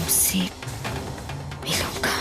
तुमसे मिलूंगा।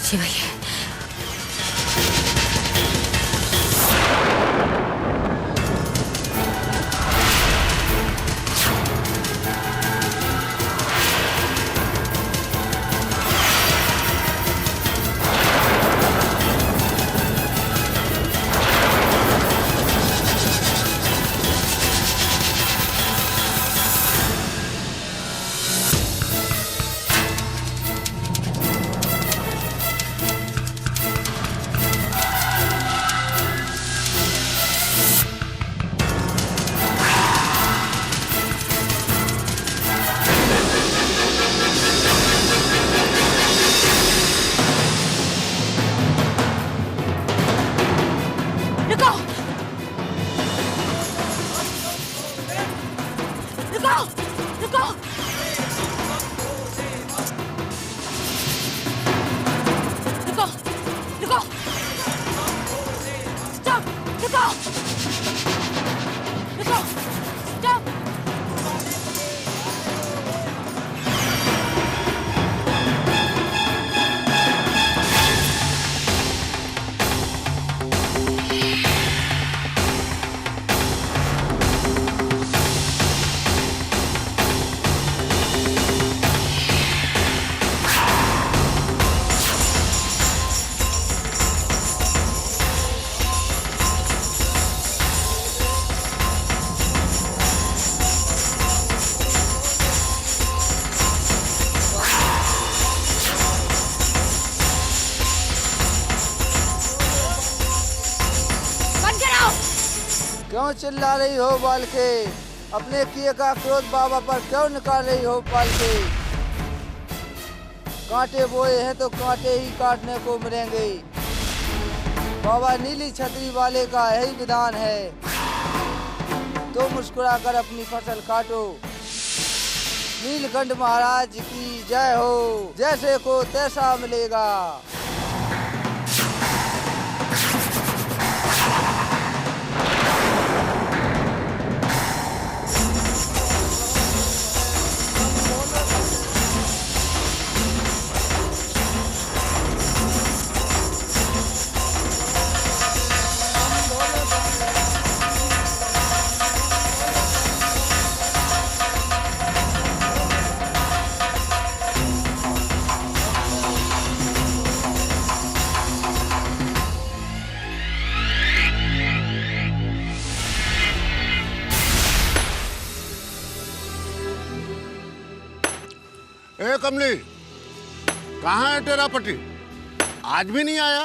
ये वही है। क्यों चिल्ला रही हो बालके? अपने किए का क्रोध बाबा पर क्यों निकाल रही हो बालके? कांटे बोए हैं तो कांटे ही काटने को मिलेंगे। बाबा नीली छतरी वाले का यही विधान है। तो मुस्कुरा कर अपनी फसल काटो। नीलकंठ महाराज की जय हो। जैसे को तैसा मिलेगा। ए कमली, कहाँ है तेरा पति? आज भी नहीं आया?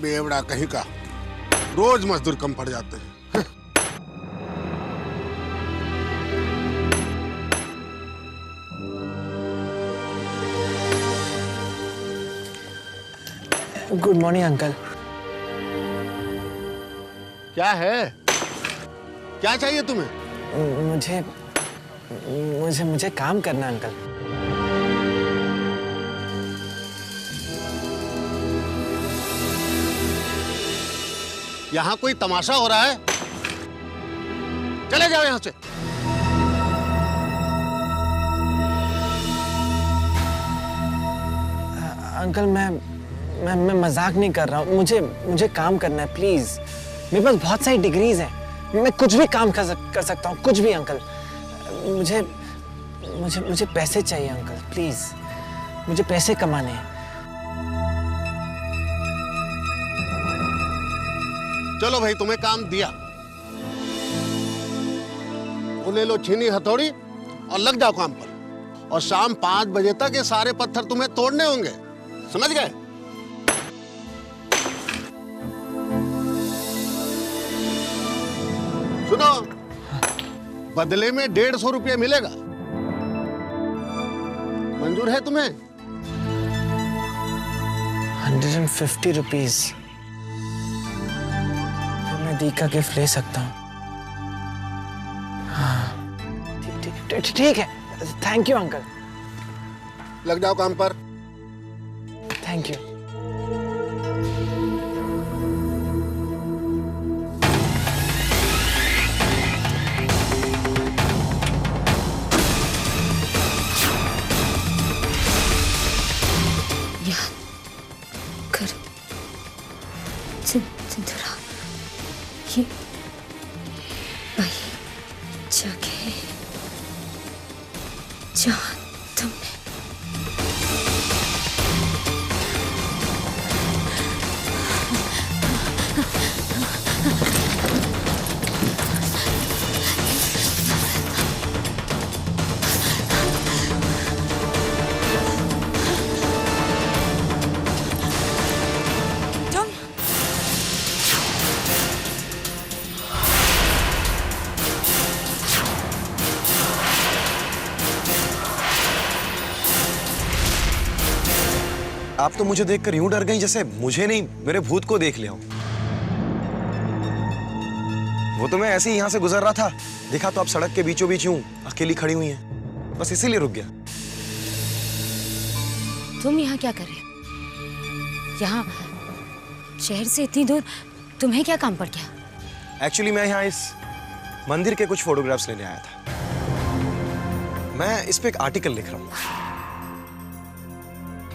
बेवड़ा कहीं का, रोज मजदूर कम पड़ जाते हैं। Good morning uncle. क्या है? क्या चाहिए तुम्हें? मुझे मुझे मुझे काम करना अंकल। यहाँ कोई तमाशा हो रहा है? चले जाओ यहाँ से। अंकल मैं मजाक नहीं कर रहा हूँ। मुझे काम करना है प्लीज। मेरे पास बहुत सारी डिग्रीज हैं। मैं कुछ भी काम कर सकता हूँ, कुछ भी अंकल। मुझे पैसे चाहिए अंकल, प्लीज। मुझे पैसे कमाने हैं। चलो भाई, तुम्हें काम दिया। वो ले लो छीनी हथौड़ी और लग जाओ काम पर। और शाम 5 बजे तक ये सारे पत्थर तुम्हें तोड़ने होंगे, समझ गए? सुनो, बदले में 150 रुपये मिलेगा। मंजूर है तुम्हें? 150 रुपीज मैं दी का गिफ्ट ले सकता हूँ। हाँ ठीक है। Thank you uncle. लग जाओ काम पर। Thank you. याद कर सिंदूरा, ये वही जगह जहाँ तुमने आप तो मुझे देखकर यूं डर गई जैसे मुझे नहीं मेरे भूत को देख लिया हो। वो तो मैं ऐसे ही यहां से गुजर रहा था, देखा तो आप सड़क के बीचों बीच यूं अकेली खड़ी हुई हैं, बस इसीलिए रुक गया। तुम यहाँ क्या कर रहे हो? यहाँ शहर से इतनी दूर तुम्हें क्या काम पड़ गया? एक्चुअली मैं यहाँ इस मंदिर के कुछ फोटोग्राफ्स लेने आया था। मैं इस पे एक आर्टिकल लिख रहा हूँ।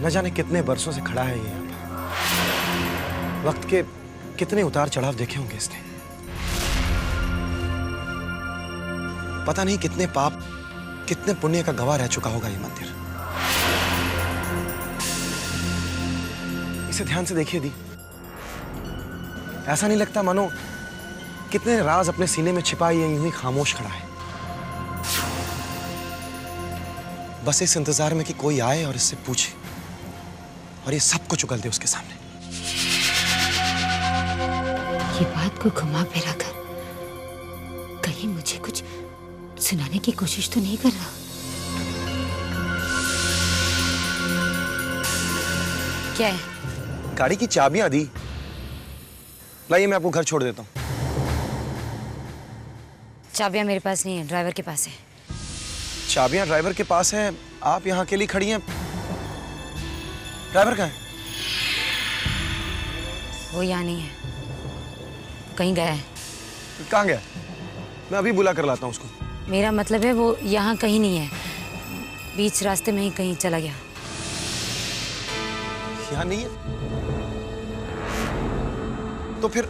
न जाने कितने बरसों से खड़ा है ये यहाँ पे। वक्त के कितने उतार चढ़ाव देखे होंगे इसने। पता नहीं कितने पाप कितने पुण्य का गवाह रह चुका होगा ये मंदिर। इसे ध्यान से देखिए दी, ऐसा नहीं लगता मानो कितने राज अपने सीने में छिपाए ये यूं ही खामोश खड़ा है, बस इस इंतजार में कि कोई आए और इससे पूछे और ये सब कुछ उगल दे उसके सामने। ये बात को घुमा फिरा कर कहीं मुझे कुछ सुनाने की कोशिश तो नहीं कर रहा? क्या है? गाड़ी की चाबियां दी, लाइए मैं आपको घर छोड़ देता हूँ। चाबियां मेरे पास नहीं है, ड्राइवर के पास है। चाबियां ड्राइवर के पास हैं, आप यहाँ अकेली खड़ी हैं। ड्राइवर कहाँ है? वो यहाँ नहीं है, कहीं गया है। कहाँ गया? मैं अभी बुला कर लाता हूँ उसको। मेरा मतलब है वो यहाँ कहीं नहीं है, बीच रास्ते में ही कहीं चला गया। यहाँ नहीं है तो फिर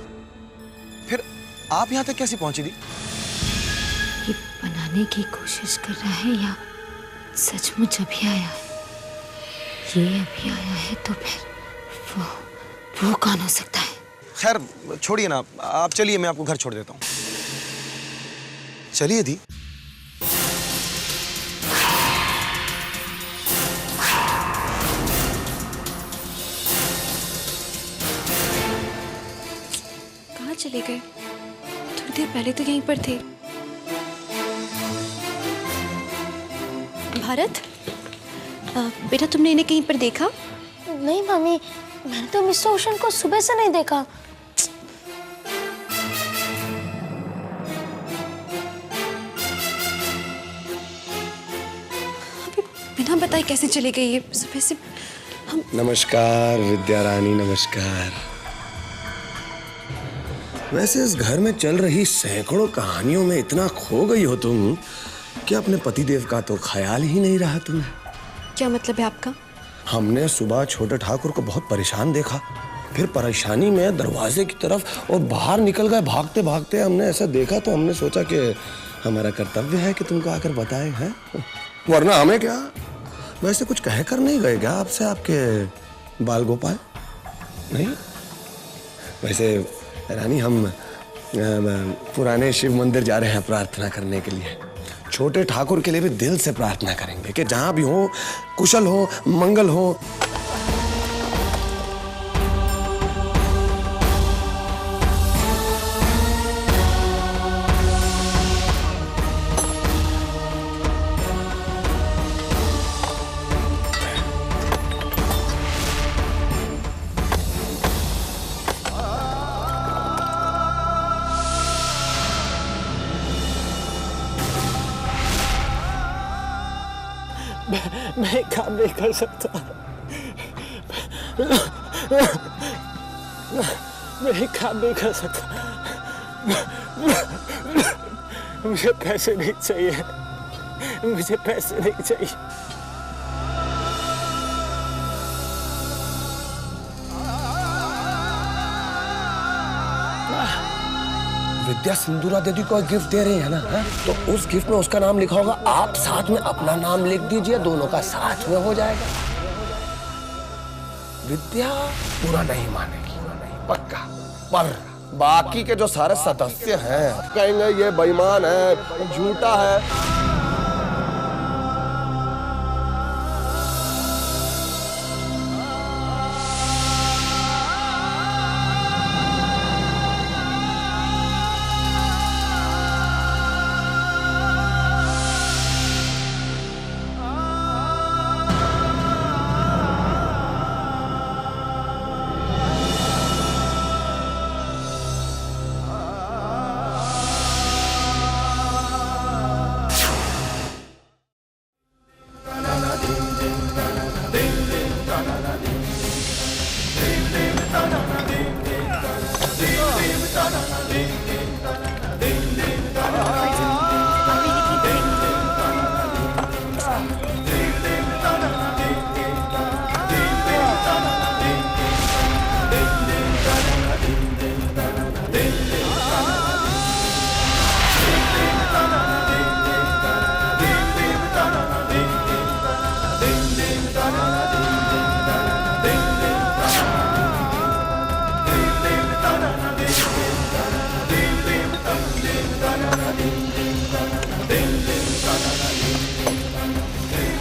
आप यहाँ तक कैसे पहुंची दी? ये बनाने की कोशिश कर रहा है या सचमुच अभी आया है? ये अभी आया है तो फिर वो कौन हो सकता है? खैर छोड़िए ना, आप चलिए मैं आपको घर छोड़ देता हूँ। चलिए दी। कहाँ चले गए? थोड़ी देर पहले तो यहीं पर थे। भारत, बेटा तुमने इन्हें कहीं पर देखा? नहीं मम्मी, मैंने तो मिस्टर ओशन को सुबह से नहीं देखा। अभी बिना बताए कैसे चले गए ये सुबह से? हम नमस्कार विद्या रानी, नमस्कार। वैसे इस घर में चल रही सैकड़ों कहानियों में इतना खो गई हो तुम कि अपने पतिदेव का तो ख्याल ही नहीं रहा तुम्हें। क्या मतलब है आपका? हमने सुबह छोटे ठाकुर को बहुत परेशान देखा, फिर परेशानी में दरवाजे की तरफ और बाहर निकल गए भागते भागते। हमने ऐसा देखा तो हमने सोचा कि हमारा कर्तव्य है कि तुमको आकर बताएं, हैं? वरना हमें क्या, वैसे कुछ कह कर नहीं गए क्या आपसे आपके बाल गोपाल? नहीं? वैसे रानी हम पुराने शिव मंदिर जा रहे हैं प्रार्थना करने के लिए। छोटे ठाकुर के लिए भी दिल से प्रार्थना करेंगे कि जहां भी हो कुशल हो मंगल हो। मैं काम नहीं कर सकता। मैं काम नहीं कर सकता। मुझे पैसे नहीं चाहिए। मुझे पैसे नहीं चाहिए। विद्या सिंदूरा दीदी को गिफ्ट दे रही है ना, है? तो उस गिफ्ट में उसका नाम लिखा होगा, आप साथ में अपना नाम लिख दीजिए, दोनों का साथ में हो जाएगा। विद्या पूरा नहीं मानेगी, पक्का। पर बाकी के जो सारे सदस्य हैं कहेंगे ये बेईमान है, झूठा है।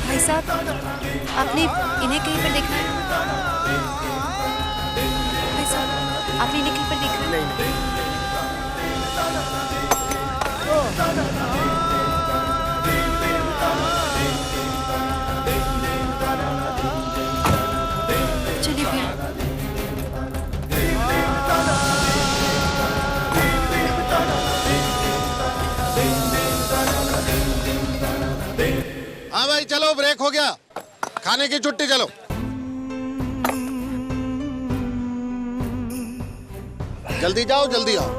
भाई साहब, आपने इन्हें कहीं पर देखा है? भाई साहब, आपने इन्हें कहीं पर देखा है? चलिए भैया। हाँ भाई चलो, ब्रेक हो गया, खाने की छुट्टी। चलो जल्दी जाओ, जल्दी आओ।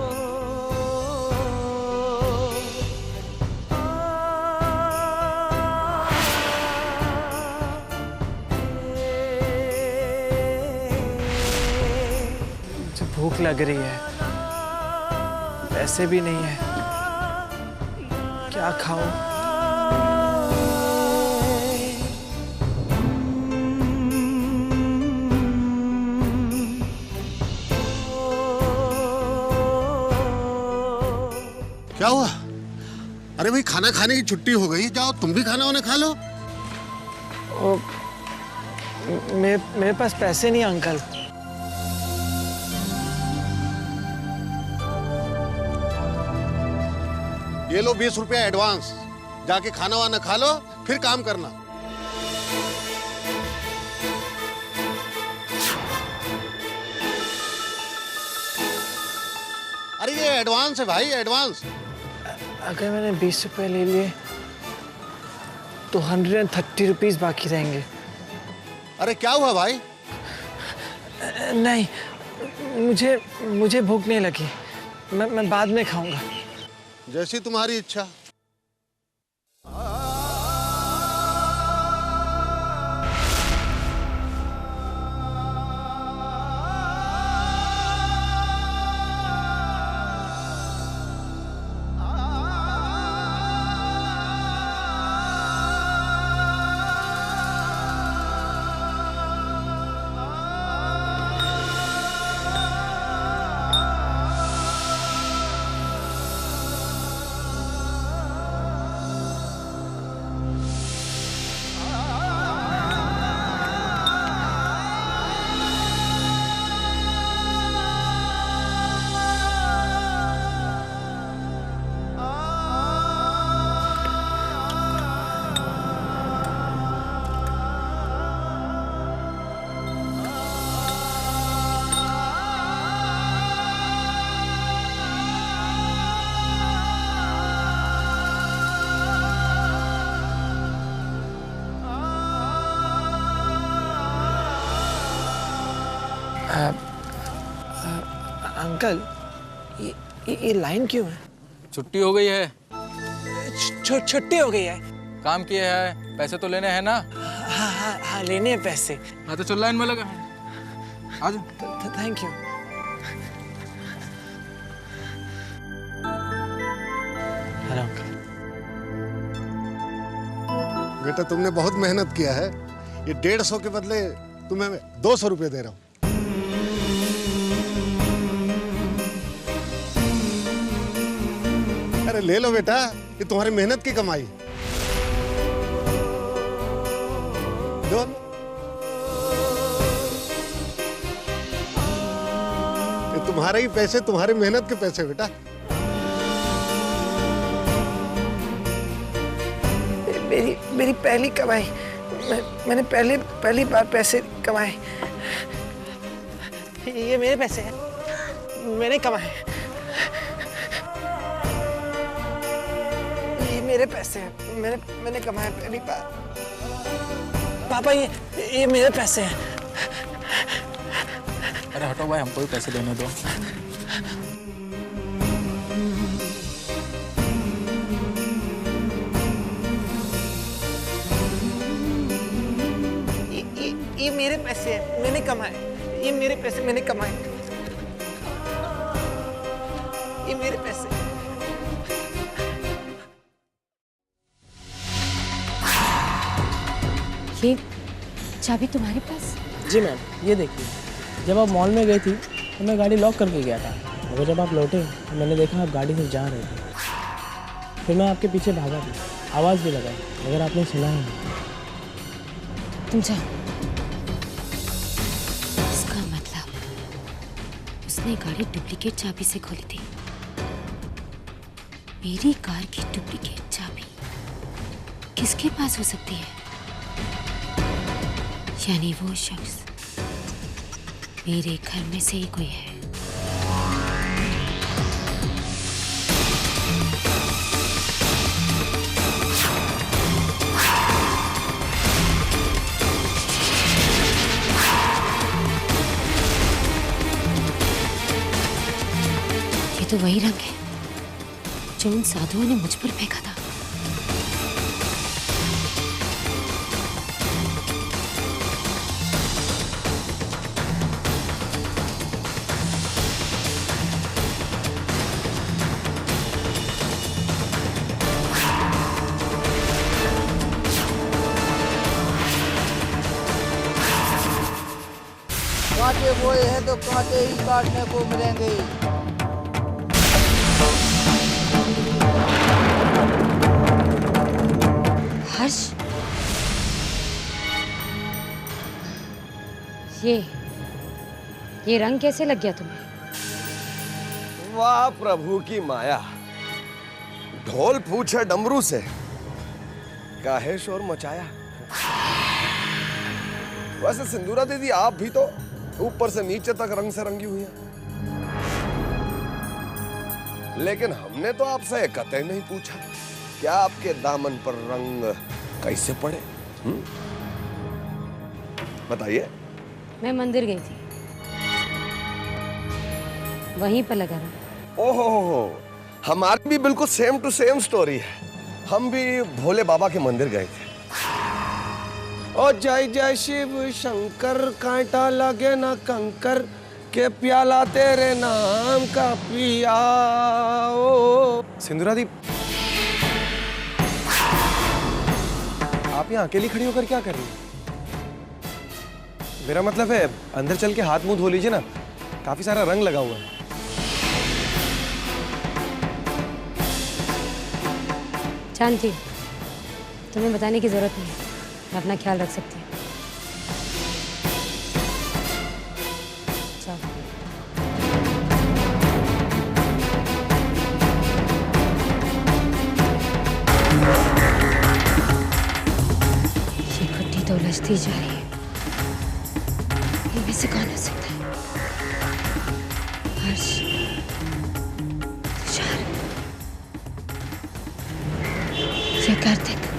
मुझे भूख लग रही है, पैसे भी नहीं है, क्या खाऊं? क्या हुआ? अरे भाई, खाना खाने की छुट्टी हो गई, जाओ तुम भी खाना वाना खा लो। मेरे पास पैसे नहीं अंकल। ये लो 20 रुपया एडवांस, जाके खाना वाना खा लो, फिर काम करना। अरे ये एडवांस है भाई, एडवांस। अगर मैंने 20 रुपए ले लिए तो 130 रुपीज बाकी रहेंगे। अरे क्या हुआ भाई? नहीं, मुझे भूख नहीं लगी, मैं बाद में खाऊंगा। जैसी तुम्हारी इच्छा। अंकल ये लाइन क्यों है? छुट्टी हो गई है। छुट्टी हो गई है? काम किया है, पैसे तो लेने हैं ना। हाँ लेने हैं पैसे। हाँ तो चल लाइन में लगा। आज थैंक यू। Hello uncle. बेटा तुमने बहुत मेहनत किया है, ये 150 के बदले तुम्हें मैं 200 रुपये दे रहा हूँ। अरे ले लो बेटा, ये तुम्हारी मेहनत की कमाई। दो। ये तुम्हारे ही पैसे, तुम्हारी मेहनत के पैसे बेटा। मेरी पहली कमाई, मैंने पहली बार पैसे कमाए। ये मेरे पैसे हैं, मैंने कमाए। ये मेरे पैसे हैं, मैंने कमाए पहली बार। पापा ये मेरे पैसे हैं। अरे हटो भाई, हमको भी पैसे देने दो। ये मेरे पैसे हैं, मैंने कमाए। ये मेरे पैसे, मैंने कमाए। ये मेरे पैसे। ये चाबी तुम्हारे पास? जी मैम, ये देखिए, जब आप मॉल में गई थी तो मैं गाड़ी लॉक करके गया था, मगर जब आप लौटे तो मैंने देखा आप गाड़ी से जा रहे थे। फिर मैं आपके पीछे भागा भी, आवाज़ भी लगाई, मगर आपने सुना ही नहीं। तुम जाओ। इसका मतलब उसने गाड़ी डुप्लीकेट चाबी से खोली थी। मेरी कार की डुप्लीकेट चाबी किसके पास हो सकती है? यानी वो शख्स मेरे घर में से ही कोई है। ये तो वही रंग है जो उन साधुओं ने मुझ पर फेंका था। कांटे बोए हैं तो कांटे ही काटने को मिलेंगे। हर्ष, ये रंग कैसे लग गया तुम्हें? वाह प्रभु की माया, ढोल पूछे डमरू से, काहे शोर मचाया। वैसे सिंदूरा दीदी, आप भी तो ऊपर से नीचे तक रंग से रंगी हुई है, लेकिन हमने तो आपसे कतई नहीं पूछा क्या आपके दामन पर रंग कैसे पड़े। बताइए। मैं मंदिर गई थी, वहीं पर लगा रहा। ओहो, हमारी भी बिल्कुल सेम टू सेम स्टोरी है। हम भी भोले बाबा के मंदिर गए थे। ओ जय जय शिव शंकर, कांटा लगे ना कंकर, के प्याला तेरे नाम का पिया। ओ सिंदूरा दी, आप यहाँ अकेली खड़ी होकर क्या कर रही हैं? मेरा मतलब है अंदर चल के हाथ मुंह धो लीजिए ना, काफी सारा रंग लगा हुआ है। जानती हूँ, तुम्हें बताने की जरूरत नहीं है, मैं अपना ख्याल रख सकती हूँ। ये गुड्डी तो उलझती जा रही है, इनमें से कौन हो सकता है? हर्ष, तुषार, ये कार्तिक।